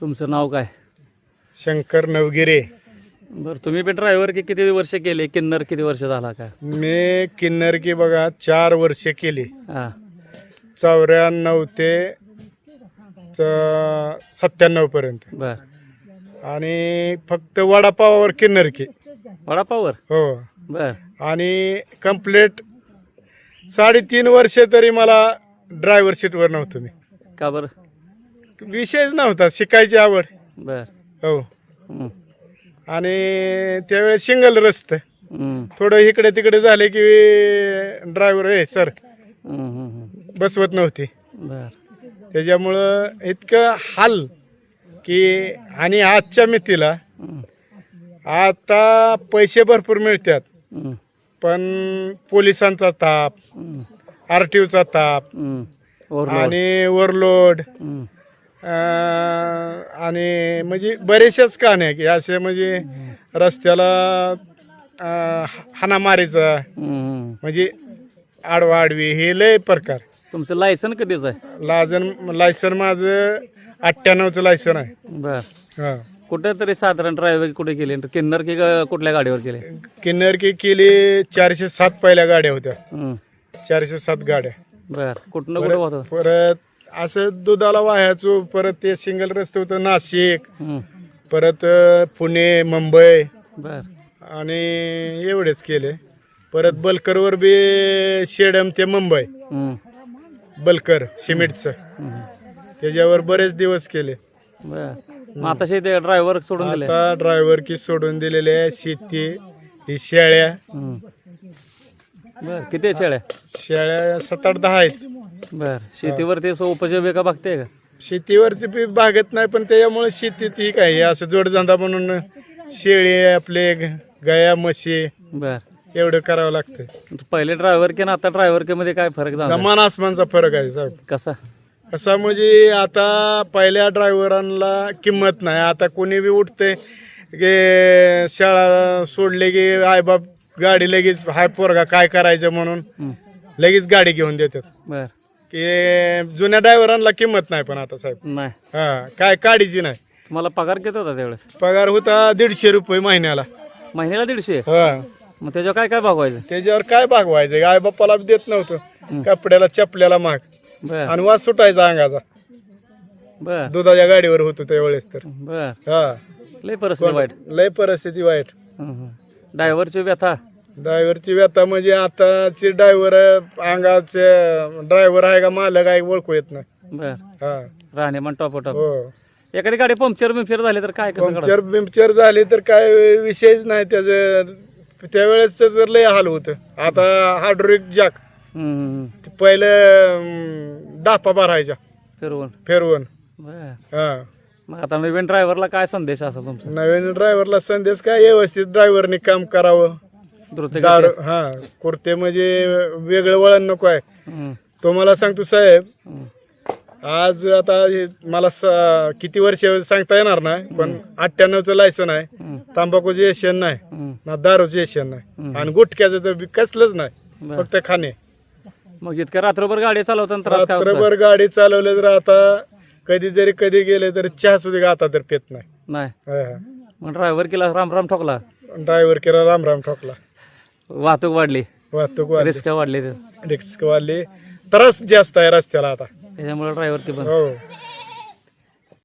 तुमचं नाव काय? शंकर नवगिरे. बरं, तुम्ही पण ड्रायव्हर किती वर्ष केले? किन्नर किती वर्ष झाला का? मी किन्नर की बघा 4 वर्ष केली. हां 94 ते 97 पर्यंत. बर. आणि फक्त वडापावावर किन्नर की. वडापावर? हो. बर. आणि कंप्लीट 3.5 वर्ष तरी मला ड्रायव्हर सीटवर नव्हतो मी. का बरं? विषयच नव्हता, शिकायची आवड. बर. हो. हं. आणि त्यावेळेस सिंगल रस्ते, हं. थोडं इकडे तिकडे झाले की ड्रायव्हर हे सर हं, हं, हं. बसवत नव्हती. बर. त्याच्यामुळं इतकं हाल की. आणि आजच्या मितीला हं. आता पैसे भरपूर मिळतात, हं. पण पोलिसांचा ताप, हं. RTOचा ताप हं. ओव्हरलोड. आणि ओव्हरलोड हं. आणि म्हणजे बरेचशाच कहाण्या की असे म्हणजे रस्त्याला हाणामारीचा, हं. म्हणजे आडवा आडवी हे लय प्रकार. तुमचं लायसन कधीच आहे? लायसन माझं 98चं लायसन आहे. बर. हां. कुठं तरी साधारण ड्रायव्हर कुठे केले? किन्नर की कुठल्या गाडीवर केले? किन्नर की केली 407 पहिल्या गाड्या होत्या. हं. 407 गाड्या. बर. कुठनं कुठं होतं? परत असं दुधाला वाह्याचो, परत ते सिंगल रस्ते होतं नाशिक, हं. परत पुणे, मुंबई बर. आणि एवढेच केले. परत बलकरवर बी शेडम ते मुंबई, हं. बलकर सिमेंटचं, हं. त्याच्यावर बरेच दिवस केले. बर. मग आता ते ड्रायव्हर सोडून दिले? आता ड्रायव्हर की सोडून दिलेले आहे. शेती ही शेळ्या. हं. बर. किती आहे शेळ्या? शेळ्या 7-8-10 आहेत. बर. शेतीवरती उपजीविका बघते का? शेतीवरती बी भागत नाही, पण त्याच्यामुळे शेती ती काय असं जोडधंदा म्हणून शेळी आपले गाया म्हशी बर. एवढं करावं लागतं. पहिले ड्रायव्हर की ना आता ड्रायव्हर की मध्ये काय फरक झाला? जमान आसमानचा फरक आहे साहेब. कसा? कसा म्हणजे आता पहिल्या ड्रायव्हरांना किंमत नाही. आता कोणी बी उठते की शाळा सोडले की आईबाप गाडी लगेच हाय पोरगा काय करायचं म्हणून हं. लगेच गाडी घेऊन देतात. बर. की जुन्या ड्रायव्हरांना किंमत नाही. पण आता साहेब नाही. हा काय काढीची नाही. तुम्हाला पगार किती होता त्यावेळेस? पगार होता 150 रुपये महिन्याला. महिन्याला 150? हा. मग त्याच्यावर काय काय भागवायचं? त्याच्यावर काय भागवायचं? आई बाप्पाला बी देत नव्हतं, कपड्याला चपल्याला माग, बर. आणि वास सुटायचा अंगाचा. बर. दुधाच्या गाडीवर होतो त्यावेळेस तर. बर. हा. लय परिस्थिती वाईट. लय परिस्थिती वाईट. ड्रायव्हरची व्यथा? ड्रायव्हरची व्यथा म्हणजे आताची ड्रायव्हर अंगाचे ड्रायव्हर आहे का मालक आहे ओळखू येत नाही. बर. हा. राहणीमान टॉप टॉप. हो. एखादी गाडी पंक्चर झाली तर काय कसं पंक्चर बिंक्चर झाली तर काय विषयच नाही त्याचं. त्यावेळेस तर लय हाल होतं. आता हायड्रोलिक जॅक करायचं? पहिलं डापा भरायच्या फिरवून. बर. हा. मग आता नवीन ड्रायव्हरला काय संदेश असेल तुमचा? नवीन ड्रायव्हरला संदेश काय, व्यवस्थित ड्रायव्हरने काम करावं. द्रुत दारू हा कुर्ते म्हणजे वेगळं वळण नको आहे. हं. तुम्हाला सांगतो साहेब, हं. आज आता किती वर्ष सांगता येणार नाही, पण 98चं लायसन आहे. हं. तांबाखूचं एशियन नाही, हं. ना दारूचं एशियन नाही, हं. आणि गुटख्याचं तर कसलंच नाही, बर. फक्त खाणे. मग इतक्या रात्रभर गाडी चालवताना त्रास काय होता? रात्रभर गाडी चालवलं तर आता कधी गेले तर चहा सुद्धा आता तर पेत नाही. नाही. मग ड्रायव्हर केला राम ठोकला? ड्रायव्हर केला राम ठोकला. वाहतूक वाढली, वाहतूक वाढली, रिस्क वाढले, रिस्क वाढली, त्रास जास्त आहे रस्त्याला आता. त्याच्यामुळे ड्रायव्हर की पण. हो.